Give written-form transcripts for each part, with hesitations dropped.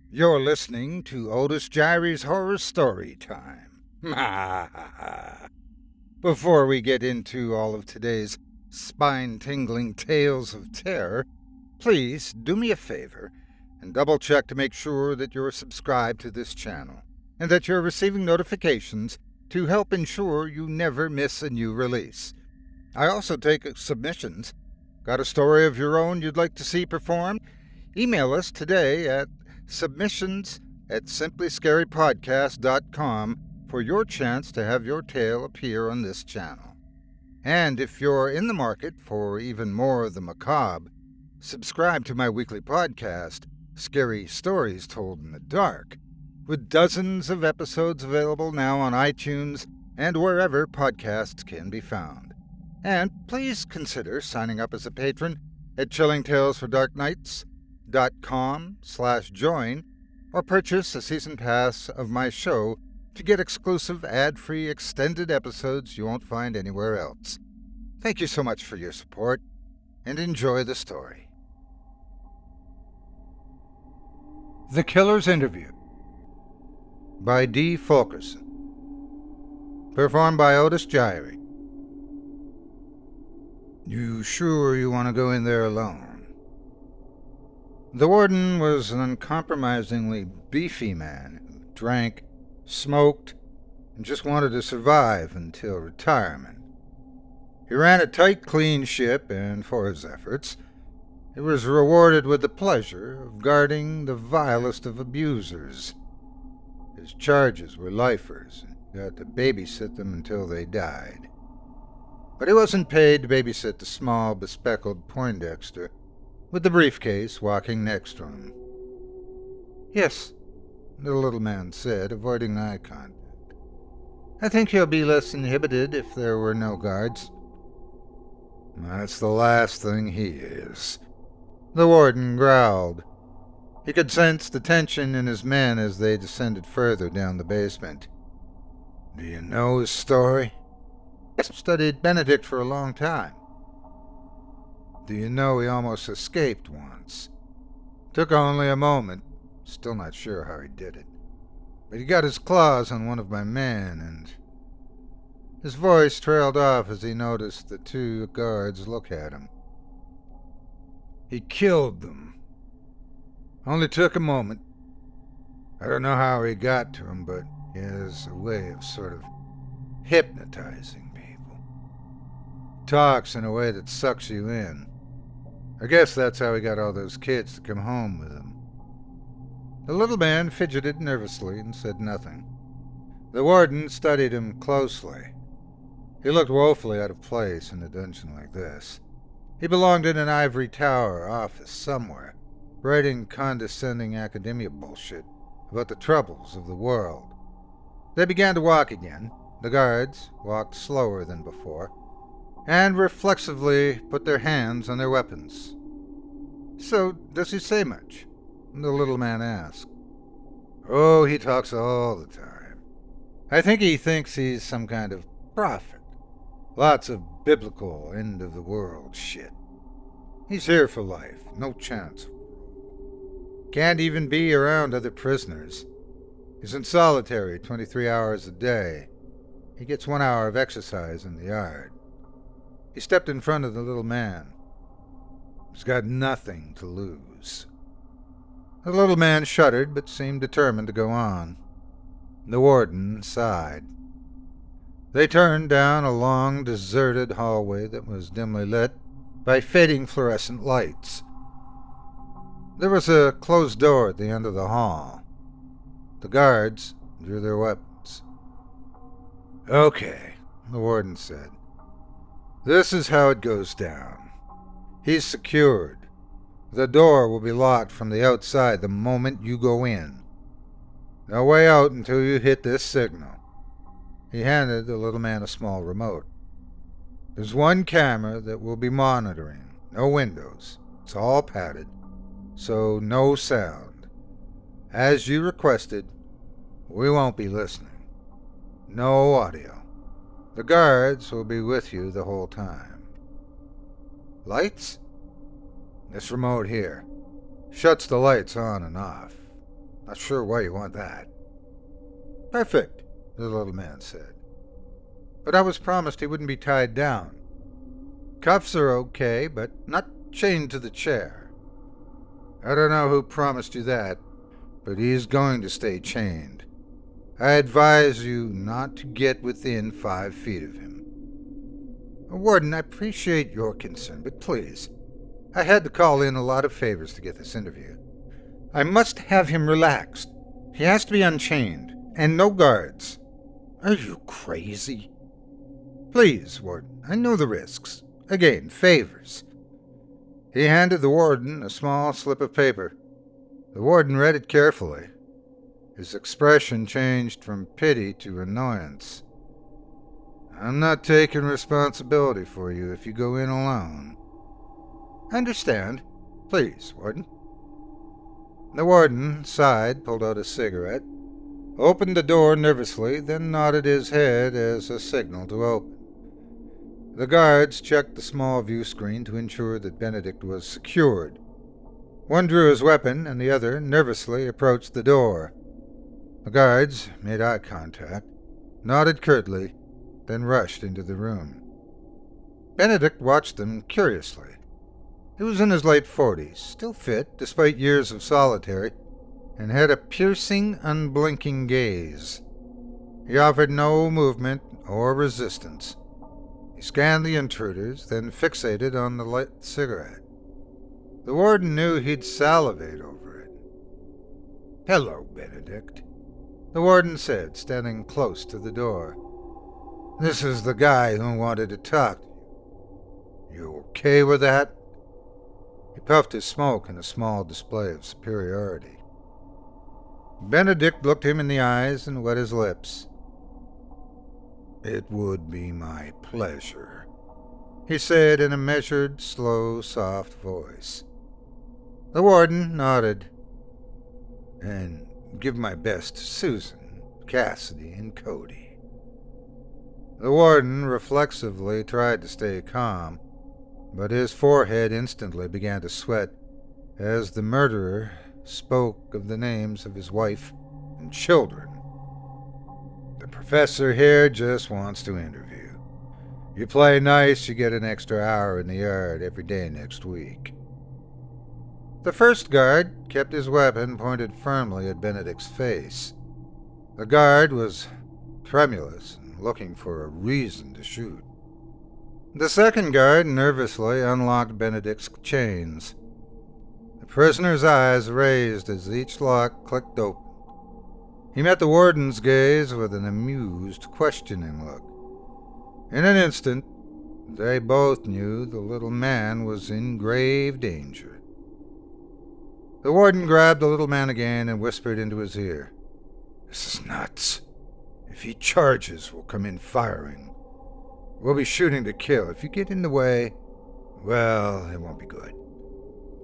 You're listening to Otis Jiry's Horror Storytime. Before we get into all of today's spine-tingling tales of terror, please do me a favor and double-check to make sure that you're subscribed to this channel and that you're receiving notifications to help ensure you never miss a new release. I also take submissions. Got a story of your own you'd like to see performed? Email us today at submissions@simplyscarypodcast.com for your chance to have your tale appear on this channel. And if you're in the market for even more of the macabre, subscribe to my weekly podcast, Scary Stories Told in the Dark, with dozens of episodes available now on iTunes and wherever podcasts can be found. And please consider signing up as a patron at chillingtalesfordarknights.com/join or purchase a season pass of my show to get exclusive ad-free extended episodes you won't find anywhere else. Thank you so much for your support, and enjoy the story. The Killer's Interview by D. Fulkerson. Performed by Otis Jiry. You sure you want to go in there alone? The warden was an uncompromisingly beefy man who drank, smoked, and just wanted to survive until retirement. He ran a tight, clean ship, and for his efforts, he was rewarded with the pleasure of guarding the vilest of abusers. His charges were lifers, and he got to babysit them until they died. But he wasn't paid to babysit the small, bespectacled Poindexter with the briefcase walking next to him. "Yes," the little man said, avoiding eye contact. "I think he'll be less inhibited if there were no guards." "That's the last thing he is," the warden growled. He could sense the tension in his men as they descended further down the basement. "Do you know his story?" "Yes, studied Benedict for a long time." "Do you know he almost escaped once? Took only a moment. Still not sure how he did it. But he got his claws on one of my men, and..." His voice trailed off as he noticed the two guards look at him. "He killed them. Only took a moment. I don't know how he got to him, but he has a way of sort of hypnotizing people. He talks in a way that sucks you in. I guess that's how he got all those kids to come home with him." The little man fidgeted nervously and said nothing. The warden studied him closely. He looked woefully out of place in a dungeon like this. He belonged in an ivory tower office somewhere, writing condescending academia bullshit about the troubles of the world. They began to walk again. The guards walked slower than before, and reflexively put their hands on their weapons. "So, does he say much?" the little man asked. "Oh, he talks all the time. I think he thinks he's some kind of prophet. Lots of biblical end-of-the-world shit. He's here for life, no chance. Can't even be around other prisoners. He's in solitary 23 hours a day. He gets 1 hour of exercise in the yard." He stepped in front of the little man. "He's got nothing to lose." The little man shuddered, but seemed determined to go on. The warden sighed. They turned down a long, deserted hallway that was dimly lit by fading fluorescent lights. There was a closed door at the end of the hall. The guards drew their weapons. "Okay," the warden said. "This is how it goes down. He's secured. The door will be locked from the outside the moment you go in. No way out until you hit this signal." He handed the little man a small remote. "There's one camera that we'll be monitoring. No windows. It's all padded, so no sound. As you requested, we won't be listening. No audio. The guards will be with you the whole time." "Lights?" "This remote here. Shuts the lights on and off. Not sure why you want that." "Perfect," the little man said. "But I was promised he wouldn't be tied down. Cuffs are okay, but not chained to the chair. I don't know who promised you that, but he's going to stay chained. I advise you not to get within 5 feet of him." "Warden, I appreciate your concern, but please, I had to call in a lot of favors to get this interview. I must have him relaxed. He has to be unchained, and no guards." "Are you crazy?" "Please, Warden, I know the risks. Again, favors." He handed the warden a small slip of paper. The warden read it carefully. His expression changed from pity to annoyance. "I'm not taking responsibility for you if you go in alone." "I understand. Please, Warden." The warden sighed, pulled out a cigarette, opened the door nervously, then nodded his head as a signal to open. The guards checked the small view screen to ensure that Benedict was secured. One drew his weapon, and the other nervously approached the door. The guards made eye contact, nodded curtly, then rushed into the room. Benedict watched them curiously. He was in his late 40s, still fit despite years of solitary, and had a piercing, unblinking gaze. He offered no movement or resistance. He scanned the intruders, then fixated on the lit cigarette. The warden knew he'd salivate over it. "Hello, Benedict," the warden said, standing close to the door. "This is the guy who wanted to talk to you. You okay with that?" He puffed his smoke in a small display of superiority. Benedict looked him in the eyes and wet his lips. "It would be my pleasure," he said in a measured, slow, soft voice. The warden nodded. "And give my best to Susan, Cassidy, and Cody." The warden reflexively tried to stay calm, but his forehead instantly began to sweat as the murderer spoke of the names of his wife and children. "The professor here just wants to interview. You play nice, you get an extra hour in the yard every day next week." The first guard kept his weapon pointed firmly at Benedict's face. The guard was tremulous and looking for a reason to shoot. The second guard nervously unlocked Benedict's chains. The prisoner's eyes raised as each lock clicked open. He met the warden's gaze with an amused, questioning look. In an instant, they both knew the little man was in grave danger. The warden grabbed the little man again and whispered into his ear, "This is nuts. If he charges, we'll come in firing. We'll be shooting to kill. If you get in the way, well, it won't be good.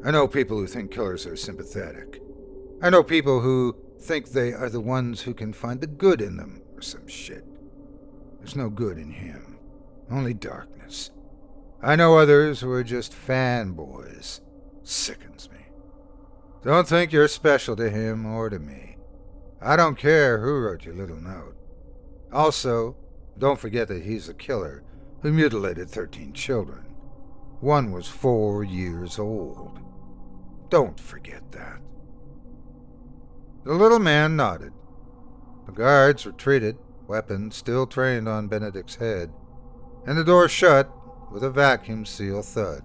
I know people who think killers are sympathetic. I know people who think they are the ones who can find the good in them, or some shit. There's no good in him. Only darkness. I know others who are just fanboys. Sickens me. Don't think you're special to him or to me. I don't care who wrote your little note. Also, don't forget that he's a killer who mutilated 13 children. One was 4 years old. Don't forget that." The little man nodded. The guards retreated, weapons still trained on Benedict's head, and the door shut with a vacuum seal thud.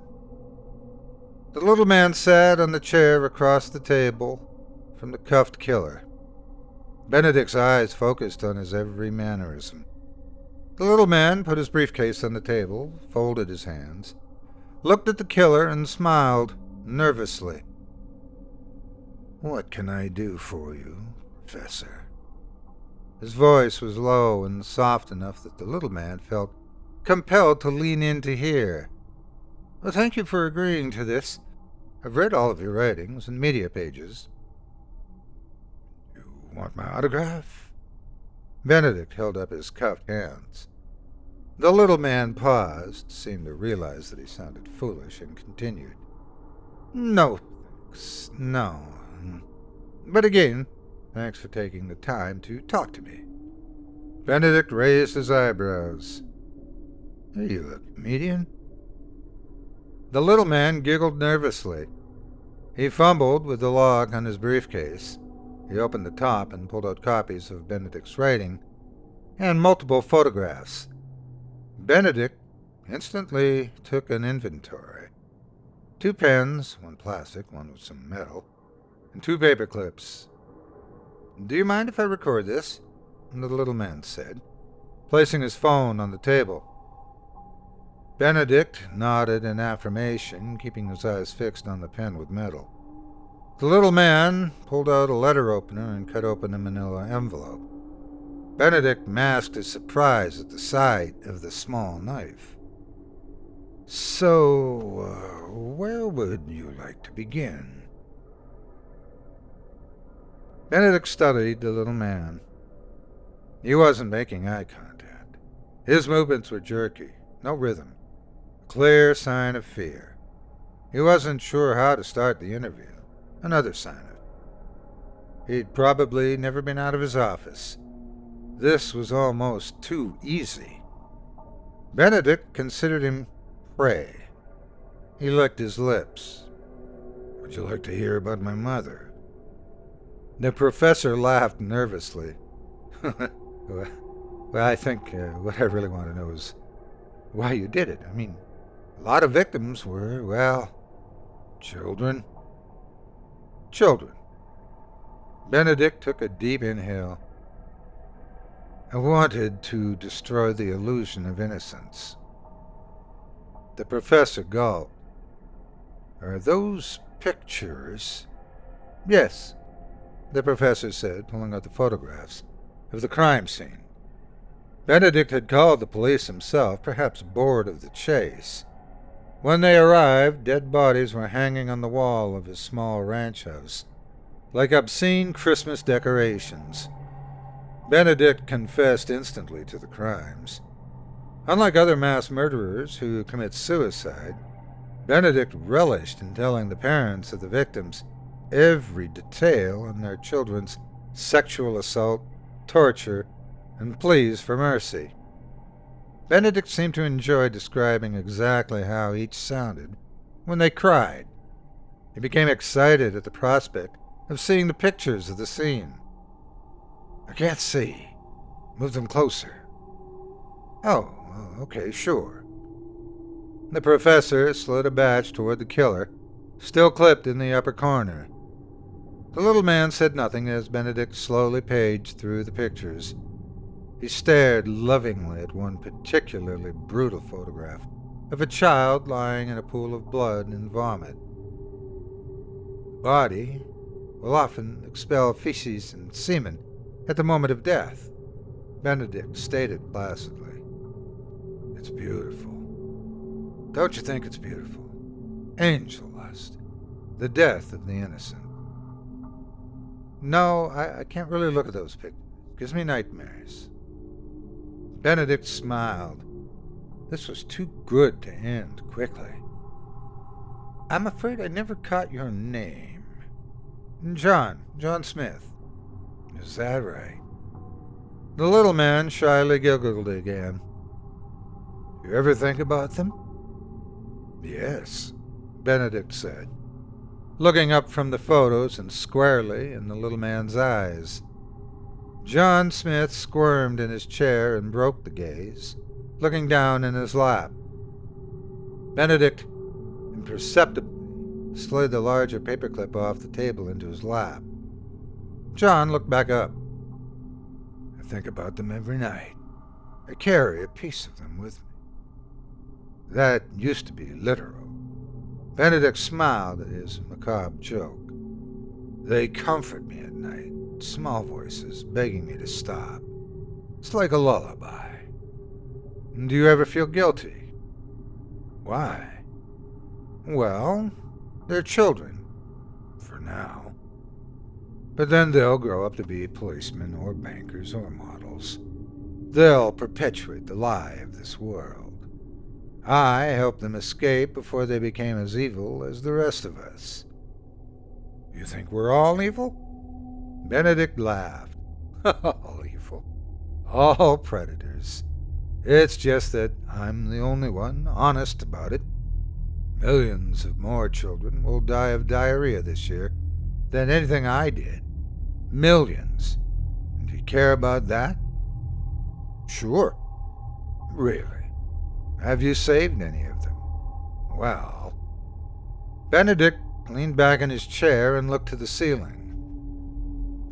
The little man sat on the chair across the table from the cuffed killer. Benedict's eyes focused on his every mannerism. The little man put his briefcase on the table, folded his hands, looked at the killer, and smiled nervously. "What can I do for you, Professor?" His voice was low and soft enough that the little man felt compelled to lean in to hear. "Well, thank you for agreeing to this. I've read all of your writings and media pages." "You want my autograph?" Benedict held up his cuffed hands. The little man paused, seemed to realize that he sounded foolish, and continued. "No, thanks. No. But again, Thanks for taking the time to talk to me." Benedict raised his eyebrows. "Are you a comedian?" The little man giggled nervously. He fumbled with the log on his briefcase. He opened the top and pulled out copies of Benedict's writing and multiple photographs. Benedict instantly took an inventory. 2 pens, 1 plastic, 1 with some metal, and 2 paper clips. "Do you mind if I record this?" the little man said, placing his phone on the table. Benedict nodded in affirmation, keeping his eyes fixed on the pen with metal. The little man pulled out a letter opener and cut open a manila envelope. Benedict masked his surprise at the sight of the small knife. "So, where would you like to begin?" Benedict studied the little man. He wasn't making eye contact. His movements were jerky, no rhythm, a clear sign of fear. He wasn't sure how to start the interview, another sign of it. He'd probably never been out of his office. This was almost too easy. Benedict considered him prey. He licked his lips. "Would you like to hear about my mother?" The professor laughed nervously. Well, I think what I really want to know is why you did it. I mean, a lot of victims were, well, children. Children. Benedict took a deep inhale. "I wanted to destroy the illusion of innocence." The professor gulped. "Are those pictures?" "Yes," the professor said, pulling out the photographs of the crime scene. Benedict had called the police himself, perhaps bored of the chase. When they arrived, dead bodies were hanging on the wall of his small ranch house, like obscene Christmas decorations. Benedict confessed instantly to the crimes. Unlike other mass murderers who commit suicide, Benedict relished in telling the parents of the victims every detail on their children's sexual assault, torture, and pleas for mercy. Benedict seemed to enjoy describing exactly how each sounded when they cried. He became excited at the prospect of seeing the pictures of the scene. "I can't see. Move them closer." "Oh, okay, sure." The professor slid a batch toward the killer, still clipped in the upper corner. The little man said nothing as Benedict slowly paged through the pictures. He stared lovingly at one particularly brutal photograph of a child lying in a pool of blood and vomit. The body will often expel feces and semen at the moment of death, Benedict stated placidly. "It's beautiful. Don't you think it's beautiful? Angel lust. The death of the innocent." "No, I can't really look at those pictures. It gives me nightmares." Benedict smiled. This was too good to end quickly. "I'm afraid I never caught your name." John Smith." "Is that right?" The little man shyly giggled again. "You ever think about them?" "Yes," Benedict said, looking up from the photos and squarely in the little man's eyes. John Smith squirmed in his chair and broke the gaze, looking down in his lap. Benedict imperceptibly slid the larger paperclip off the table into his lap. John looked back up. "I think about them every night. I carry a piece of them with me." That used to be literal. Benedict smiled at his macabre joke. "They comfort me at night, small voices begging me to stop. It's like a lullaby." "Do you ever feel guilty?" "Why?" "Well, they're children. For now. But then they'll grow up to be policemen or bankers or models. They'll perpetuate the lie of this world. I helped them escape before they became as evil as the rest of us." "You think we're all evil?" Benedict laughed. All evil. All predators. It's just that I'm the only one honest about it. Millions of more children will die of diarrhea this year than anything I did. Millions. Do you care about that? Sure. Really? Have you saved any of them? Well... Benedict leaned back in his chair and looked to the ceiling.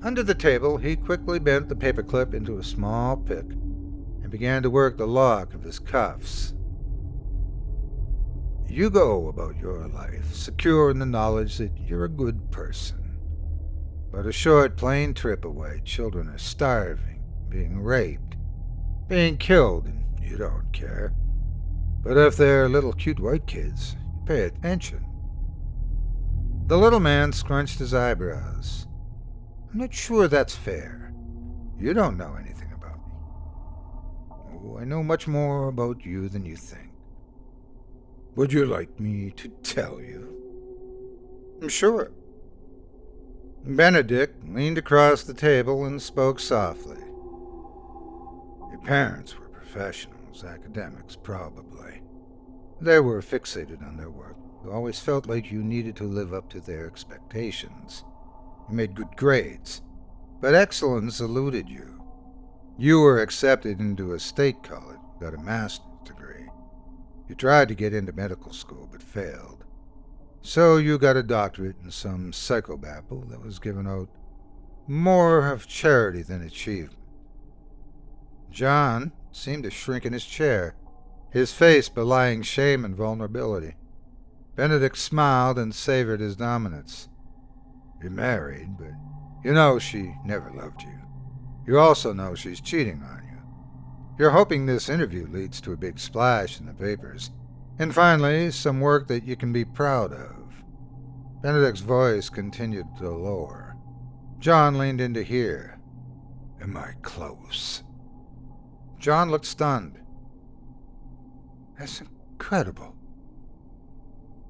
Under the table, he quickly bent the paperclip into a small pick and began to work the lock of his cuffs. You go about your life, secure in the knowledge that you're a good person. But a short plane trip away, children are starving, being raped, being killed, and you don't care. But if they're little cute white kids, you pay attention. The little man scrunched his eyebrows. I'm not sure that's fair. You don't know anything about me. Oh, I know much more about you than you think. Would you like me to tell you? I'm sure. Benedict leaned across the table and spoke softly. Your parents were professionals, academics probably. They were fixated on their work. You always felt like you needed to live up to their expectations. You made good grades, but excellence eluded you. You were accepted into a state college, got a master's degree. You tried to get into medical school, but failed. So you got a doctorate in some psychobabble that was given out more of charity than achievement. John seemed to shrink in his chair, his face belying shame and vulnerability. Benedict smiled and savored his dominance. You're married, but you know she never loved you. You also know she's cheating on you. You're hoping this interview leads to a big splash in the papers, and finally, some work that you can be proud of. Benedict's voice continued to lower. John leaned in to hear. Am I close? John looked stunned. That's incredible.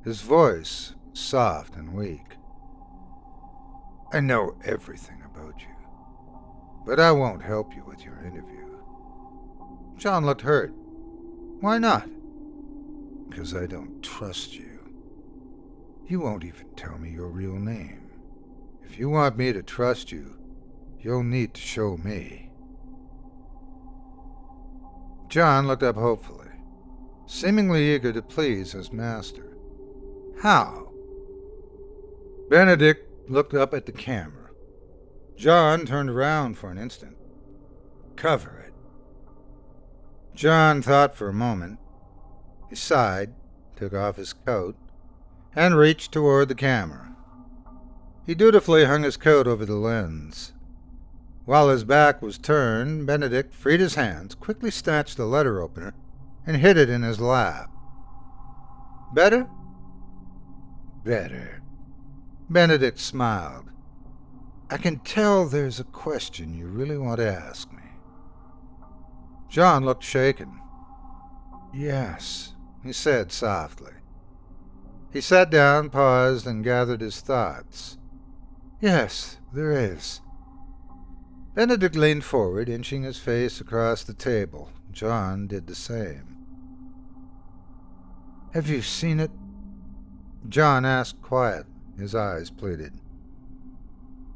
His voice was soft and weak. I know everything about you, but I won't help you with your interview. John looked hurt. Why not? Because I don't trust you. You won't even tell me your real name. If you want me to trust you, you'll need to show me. John looked up hopefully, seemingly eager to please his master. How? Benedict looked up at the camera. John turned around for an instant. Cover it. John thought for a moment. He sighed, took off his coat, and reached toward the camera. He dutifully hung his coat over the lens. While his back was turned, Benedict freed his hands, quickly snatched the letter opener, and hid it in his lap. Better? Better. Benedict smiled. I can tell there's a question you really want to ask me. John looked shaken. Yes, he said softly. He sat down, paused, and gathered his thoughts. Yes, there is. Benedict leaned forward, inching his face across the table. John did the same. Have you seen it? John asked quietly, his eyes pleaded.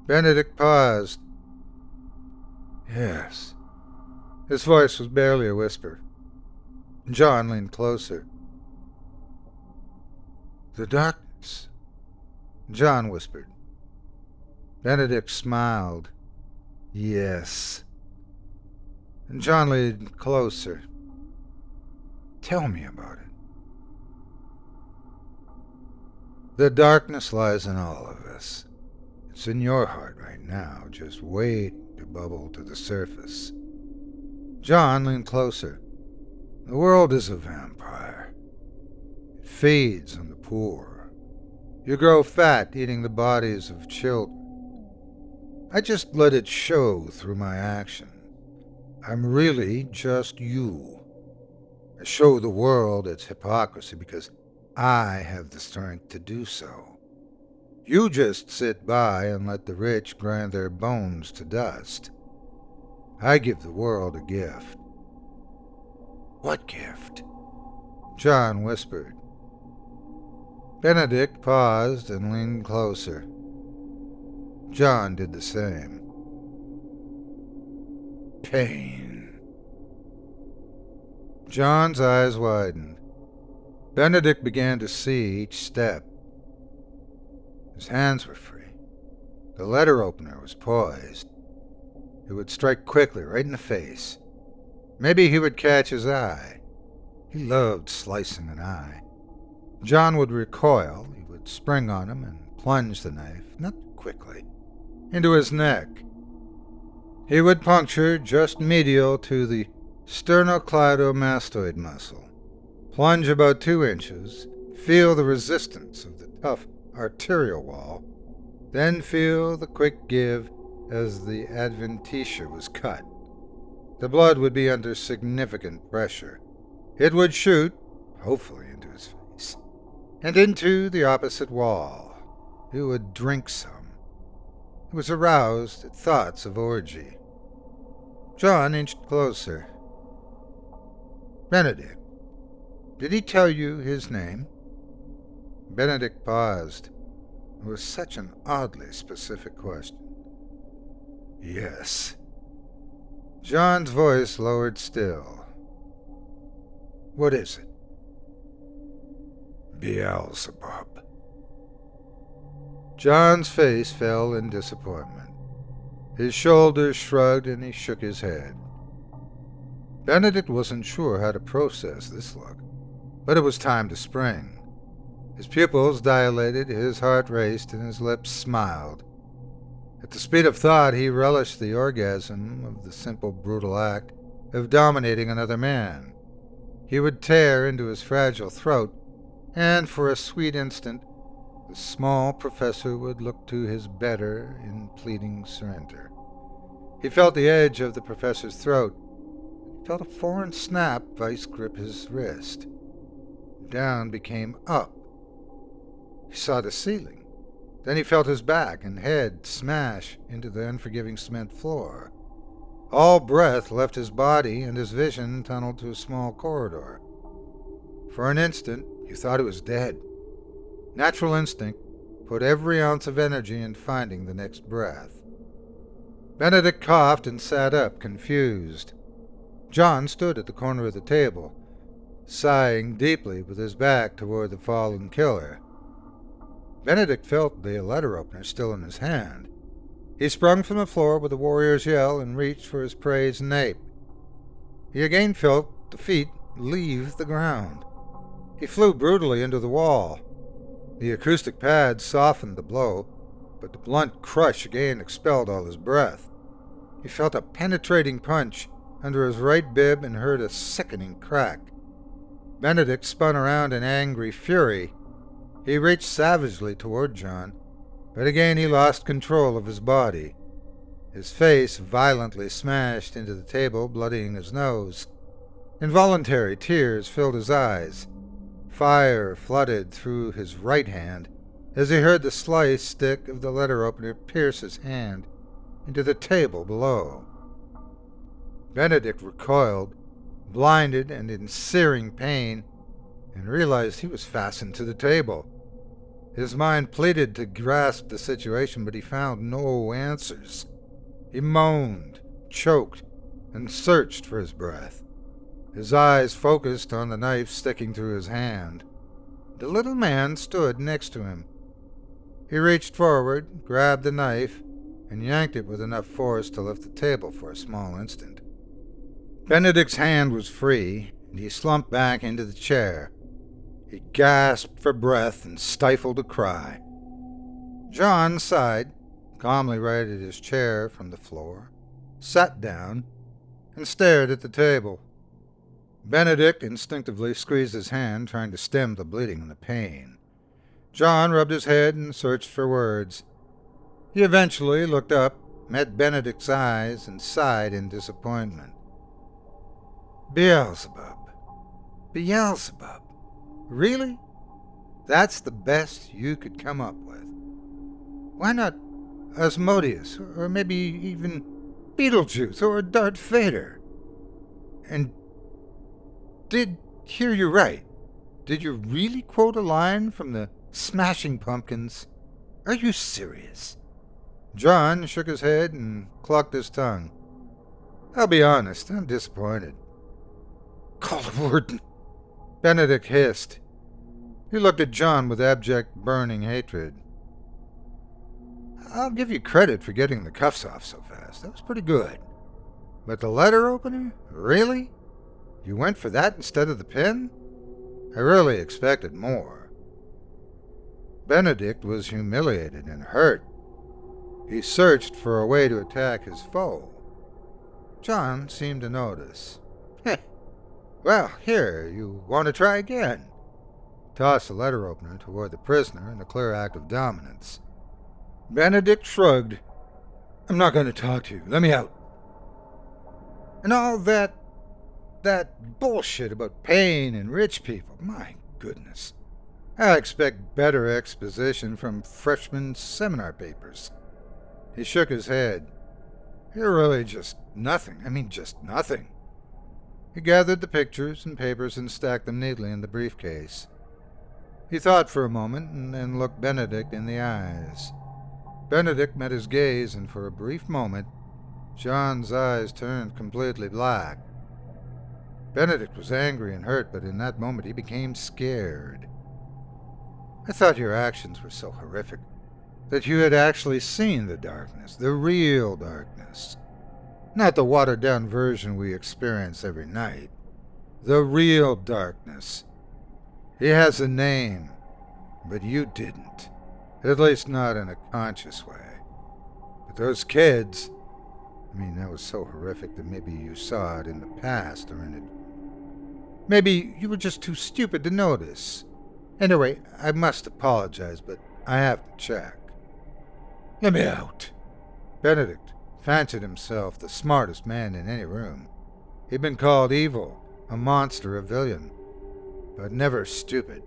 Benedict paused. Yes. His voice was barely a whisper. John leaned closer. The darkness, John whispered. Benedict smiled. Yes. And John leaned closer. Tell me about it. The darkness lies in all of us. It's in your heart right now, just waiting to bubble to the surface. John leaned closer. The world is a vampire. It feeds on the poor. You grow fat eating the bodies of children. I just let it show through my action. I'm really just you. I show the world its hypocrisy because I have the strength to do so. You just sit by and let the rich grind their bones to dust. I give the world a gift." "What gift?" John whispered. Benedict paused and leaned closer. John did the same. "Pain." John's eyes widened. Benedict began to see each step. His hands were free. The letter opener was poised. It would strike quickly, right in the face. Maybe he would catch his eye. He loved slicing an eye. John would recoil. He would spring on him and plunge the knife, not quickly, into his neck. He would puncture just medial to the sternocleidomastoid muscle, plunge about 2 inches, feel the resistance of the tough arterial wall, then feel the quick give as the adventitia was cut. The blood would be under significant pressure. It would shoot, hopefully into his face, and into the opposite wall. He would drink some. He was aroused at thoughts of orgy. John inched closer. "Benedict, did he tell you his name?" Benedict paused. It was such an oddly specific question. "Yes." John's voice lowered still. "What is it?" "Beelzebub." John's face fell in disappointment. His shoulders shrugged and he shook his head. Benedict wasn't sure how to process this look, but it was time to spring. His pupils dilated, his heart raced, and his lips smiled. At the speed of thought, he relished the orgasm of the simple, brutal act of dominating another man. He would tear into his fragile throat, and for a sweet instant, the small professor would look to his better in pleading surrender. He felt the edge of the professor's throat. He felt a foreign snap vice grip his wrist. Down became up. He saw the ceiling. Then he felt his back and head smash into the unforgiving cement floor. All breath left his body, and his vision tunneled to a small corridor. For an instant, he thought he was dead. Natural instinct put every ounce of energy in finding the next breath. Benedict coughed and sat up, confused. John stood at the corner of the table, sighing deeply with his back toward the fallen killer. Benedict felt the letter opener still in his hand. He sprung from the floor with a warrior's yell and reached for his prey's nape. He again felt the feet leave the ground. He flew brutally into the wall. The acoustic pad softened the blow, but the blunt crush again expelled all his breath. He felt a penetrating punch under his right bib and heard a sickening crack. Benedict spun around in angry fury. He reached savagely toward John, but again he lost control of his body. His face violently smashed into the table, bloodying his nose. Involuntary tears filled his eyes. Fire flooded through his right hand as he heard the sliced stick of the letter opener pierce his hand into the table below. Benedict recoiled, blinded and in searing pain, and realized he was fastened to the table. His mind pleaded to grasp the situation, but he found no answers. He moaned, choked, and searched for his breath. His eyes focused on the knife sticking through his hand. The little man stood next to him. He reached forward, grabbed the knife, and yanked it with enough force to lift the table for a small instant. Benedict's hand was free, and he slumped back into the chair. He gasped for breath and stifled a cry. John sighed, calmly righted his chair from the floor, sat down, and stared at the table. Benedict instinctively squeezed his hand, trying to stem the bleeding and the pain. John rubbed his head and searched for words. He eventually looked up, met Benedict's eyes, and sighed in disappointment. Beelzebub. Beelzebub. Really? That's the best you could come up with. Why not Asmodeus, or maybe even Beetlejuice, or Darth Vader? And did hear you right? Did you really quote a line from the Smashing Pumpkins? Are you serious? John shook his head and clucked his tongue. I'll be honest, I'm disappointed. Call the warden, Benedict hissed. He looked at John with abject, burning hatred. I'll give you credit for getting the cuffs off so fast. That was pretty good. But the letter opener? Really? You went for that instead of the pen? I really expected more. Benedict was humiliated and hurt. He searched for a way to attack his foe. John seemed to notice. Well, here, you want to try again? Tossed the letter opener toward the prisoner in a clear act of dominance. Benedict shrugged. I'm not going to talk to you. Let me out. And all that bullshit about pain and rich people. My goodness. I expect better exposition from freshman seminar papers. He shook his head. You're really just nothing. I mean, just nothing. He gathered the pictures and papers and stacked them neatly in the briefcase. He thought for a moment and then looked Benedict in the eyes. Benedict met his gaze, and for a brief moment, John's eyes turned completely black. Benedict was angry and hurt, but in that moment he became scared. I thought your actions were so horrific that you had actually seen the darkness, the real darkness. Not the watered-down version we experience every night. The real darkness. He has a name, but you didn't. At least not in a conscious way. But those kids, that was so horrific that maybe you saw it in the past or in it. Maybe you were just too stupid to notice. Anyway, I must apologize, but I have to check. Let me out. Benedict fancied himself the smartest man in any room. He'd been called evil, a monster, a villain, but never stupid.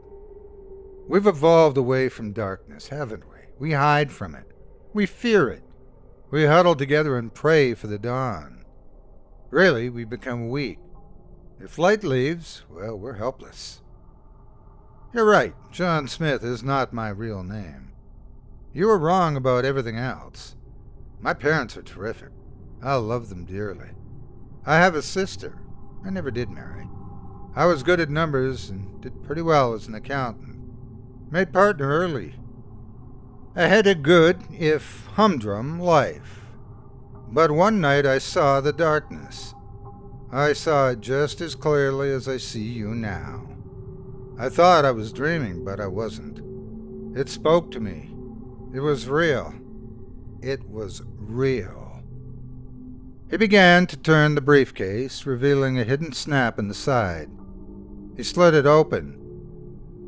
We've evolved away from darkness, haven't we? We hide from it. We fear it. We huddle together and pray for the dawn. Really, we become weak. If light leaves, well, we're helpless. You're right, John Smith is not my real name. You were wrong about everything else. My parents are terrific. I love them dearly. I have a sister. I never did marry. I was good at numbers and did pretty well as an accountant. Made partner early. I had a good, if humdrum, life. But one night I saw the darkness. I saw it just as clearly as I see you now. I thought I was dreaming, but I wasn't. It spoke to me. It was real. It was real. He began to turn the briefcase, revealing a hidden snap in the side. He slid it open.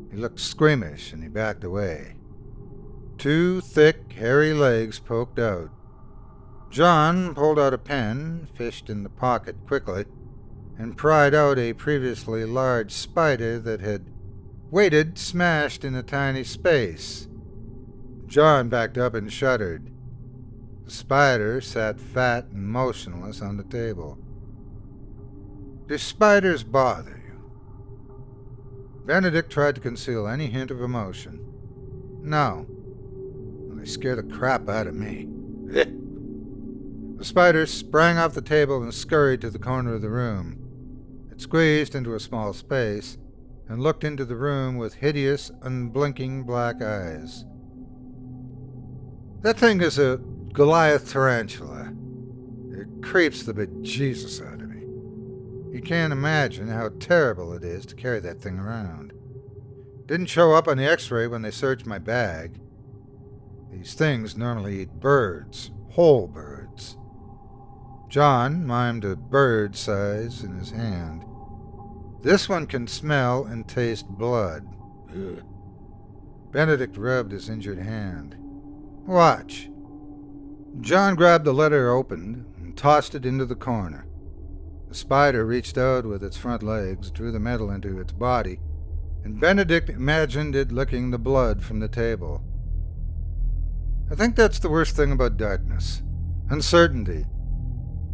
He looked squeamish, and he backed away. Two thick, hairy legs poked out. John pulled out a pen, fished in the pocket quickly, and pried out a previously large spider that had waited smashed in a tiny space. John backed up and shuddered. The spider sat fat and motionless on the table. Do spiders bother you? Benedict tried to conceal any hint of emotion. No. They scare the crap out of me. The spider sprang off the table and scurried to the corner of the room. It squeezed into a small space and looked into the room with hideous, unblinking black eyes. That thing is a Goliath tarantula. It creeps the bejesus out of me. You can't imagine how terrible it is to carry that thing around. Didn't show up on the x-ray when they searched my bag. These things normally eat birds, whole birds. John mimed a bird size in his hand. This one can smell and taste blood. Ugh. Benedict rubbed his injured hand. Watch. John grabbed the letter opened and tossed it into the corner. The spider reached out with its front legs, drew the metal into its body, and Benedict imagined it licking the blood from the table. I think that's the worst thing about darkness. Uncertainty.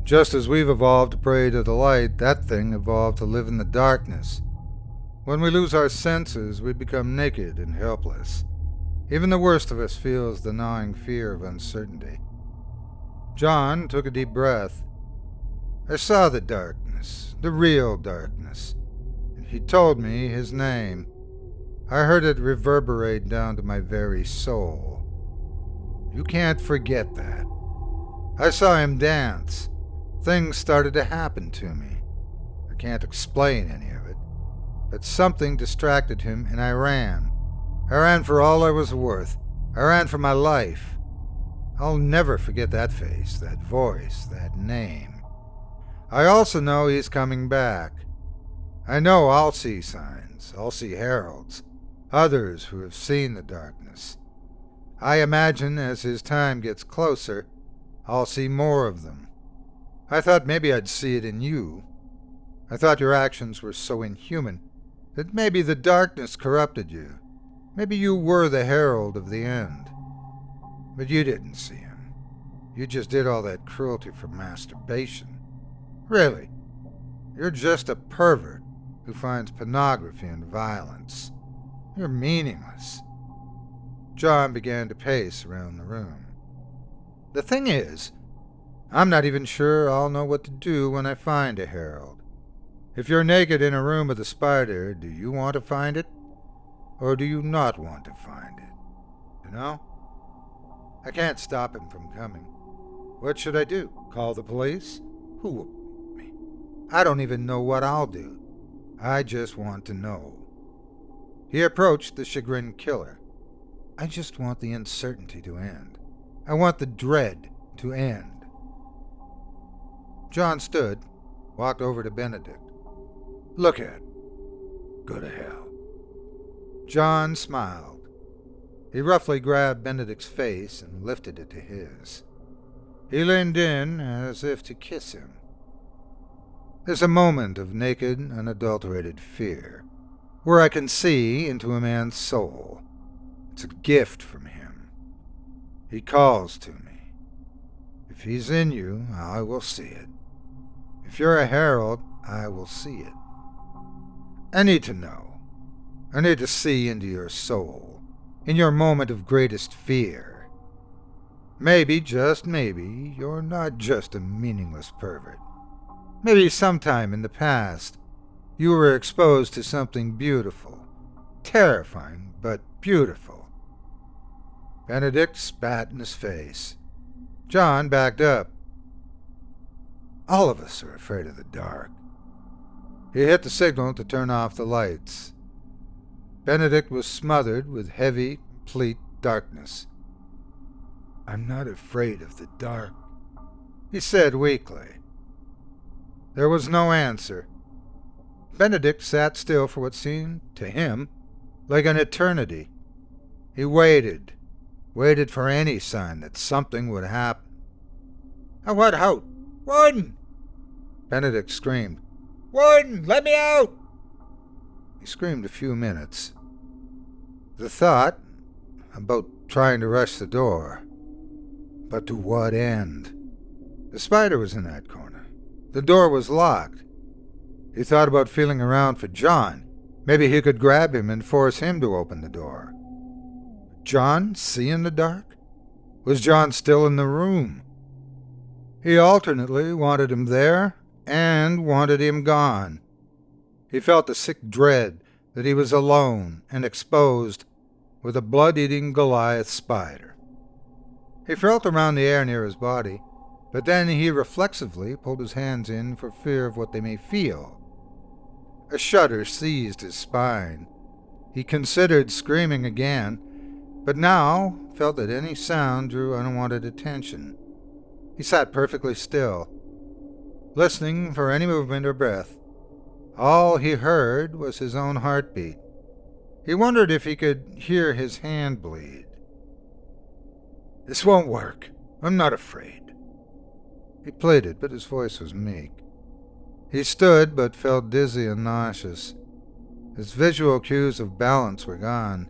Just as we've evolved to pray to the light, that thing evolved to live in the darkness. When we lose our senses, we become naked and helpless. Even the worst of us feels the gnawing fear of uncertainty. John took a deep breath. I saw the darkness, the real darkness. He told me his name. I heard it reverberate down to my very soul. You can't forget that. I saw him dance. Things started to happen to me. I can't explain any of it, but something distracted him and I ran. I ran for all I was worth. I ran for my life. I'll never forget that face, that voice, that name. I also know he's coming back. I know I'll see signs. I'll see heralds. Others who have seen the darkness. I imagine as his time gets closer, I'll see more of them. I thought maybe I'd see it in you. I thought your actions were so inhuman that maybe the darkness corrupted you. Maybe you were the herald of the end. But you didn't see him. You just did all that cruelty for masturbation. Really, you're just a pervert who finds pornography and violence. You're meaningless. John began to pace around the room. The thing is, I'm not even sure I'll know what to do when I find a herald. If you're naked in a room with a spider, do you want to find it? Or do you not want to find it? You know? I can't stop him from coming. What should I do? Call the police? Who will believe me? I don't even know what I'll do. I just want to know. He approached the chagrined killer. I just want the uncertainty to end. I want the dread to end. John stood, walked over to Benedict. Look at it. Go to hell. John smiled. He roughly grabbed Benedict's face and lifted it to his. He leaned in as if to kiss him. There's a moment of naked, unadulterated fear, where I can see into a man's soul. It's a gift from him. He calls to me. If he's in you, I will see it. If you're a herald, I will see it. I need to know. I need to see into your soul, in your moment of greatest fear. Maybe, just maybe, you're not just a meaningless pervert. Maybe sometime in the past, you were exposed to something beautiful, terrifying, but beautiful. Benedict spat in his face. John backed up. All of us are afraid of the dark. He hit the signal to turn off the lights. Benedict was smothered with heavy, complete darkness. I'm not afraid of the dark, he said weakly. There was no answer. Benedict sat still for what seemed, to him, like an eternity. He waited for any sign that something would happen. I want out! Warden! Benedict screamed. Warden, let me out! He screamed a few minutes. The thought about trying to rush the door. But to what end? The spider was in that corner. The door was locked. He thought about feeling around for John. Maybe he could grab him and force him to open the door. John see in the dark? Was John still in the room? He alternately wanted him there and wanted him gone. He felt a sick dread that he was alone and exposed with a blood-eating Goliath spider. He felt around the air near his body, but then he reflexively pulled his hands in for fear of what they may feel. A shudder seized his spine. He considered screaming again, but now felt that any sound drew unwanted attention. He sat perfectly still, listening for any movement or breath. All he heard was his own heartbeat. He wondered if he could hear his hand bleed. This won't work. I'm not afraid. He pleaded, but his voice was meek. He stood, but felt dizzy and nauseous. His visual cues of balance were gone.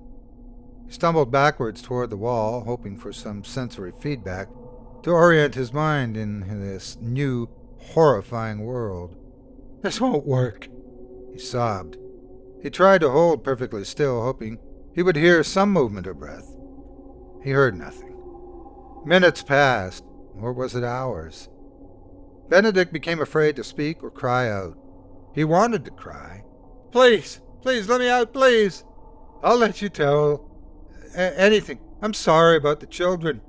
He He stumbled backwards toward the wall, hoping for some sensory feedback to orient his mind in this new, horrifying world. "This won't work," he sobbed. He tried to hold perfectly still, hoping he would hear some movement or breath. He heard nothing. Minutes passed, or was it hours? Benedict became afraid to speak or cry out. He wanted to cry. "Please, please, let me out, please. I'll let you tell anything. I'm sorry about the children."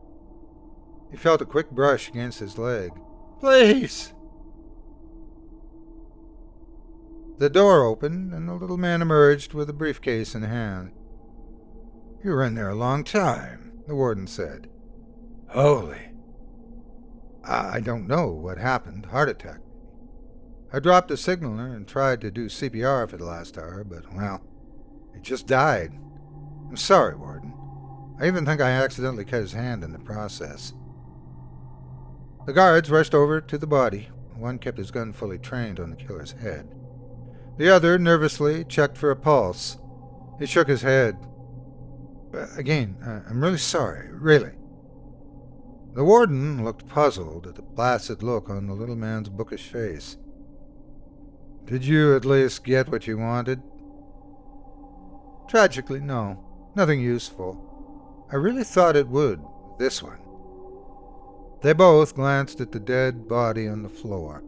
He felt a quick brush against his leg. "Please." The door opened, and the little man emerged with a briefcase in hand. "You were in there a long time," the warden said. "Holy. I don't know what happened. Heart attack. I dropped a signaler and tried to do CPR for the last hour, but, well, he just died. I'm sorry, Warden. I even think I accidentally cut his hand in the process." The guards rushed over to the body. One kept his gun fully trained on the killer's head. The other nervously checked for a pulse. He shook his head. "Again, I'm really sorry, really." The warden looked puzzled at the placid look on the little man's bookish face. "Did you at least get what you wanted?" "Tragically, no. Nothing useful. I really thought it would, this one." They both glanced at the dead body on the floor.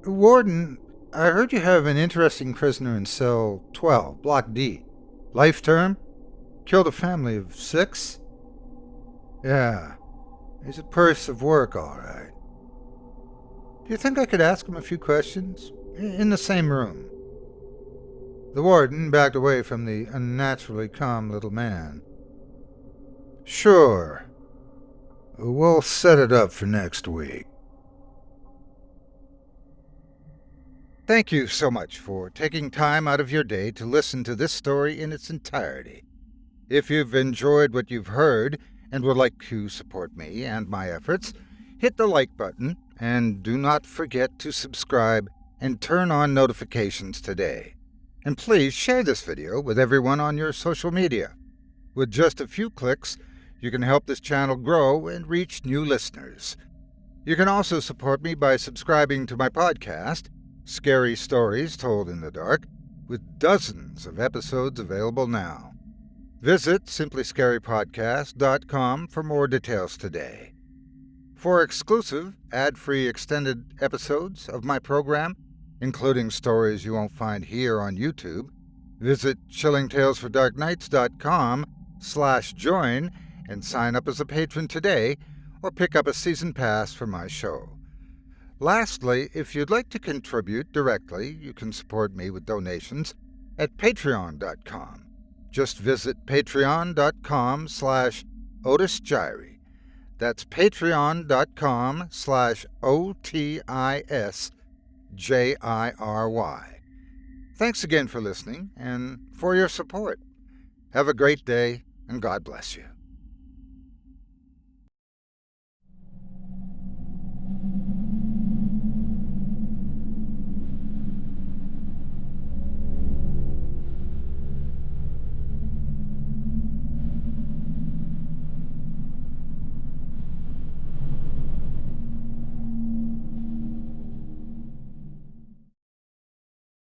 "Warden, I heard you have an interesting prisoner in cell 12, Block D. Life term? Killed a family of 6? Yeah, he's a piece of work, all right. Do you think I could ask him a few questions? In the same room?" The warden backed away from the unnaturally calm little man. "Sure. We'll set it up for next week." Thank you so much for taking time out of your day to listen to this story in its entirety. If you've enjoyed what you've heard and would like to support me and my efforts, hit the like button and do not forget to subscribe and turn on notifications today. And please share this video with everyone on your social media. With just a few clicks, you can help this channel grow and reach new listeners. You can also support me by subscribing to my podcast, Scary Stories Told in the Dark, with dozens of episodes available now. Visit simplyscarypodcast.com for more details today. For exclusive, ad-free extended episodes of my program, including stories you won't find here on YouTube, visit chillingtalesfordarknights.com/join and sign up as a patron today, or pick up a season pass for my show. Lastly, if you'd like to contribute directly, you can support me with donations at patreon.com. Just visit patreon.com/Otis Jiry. That's patreon.com/OTISJIRY. Thanks again for listening and for your support. Have a great day, and God bless you.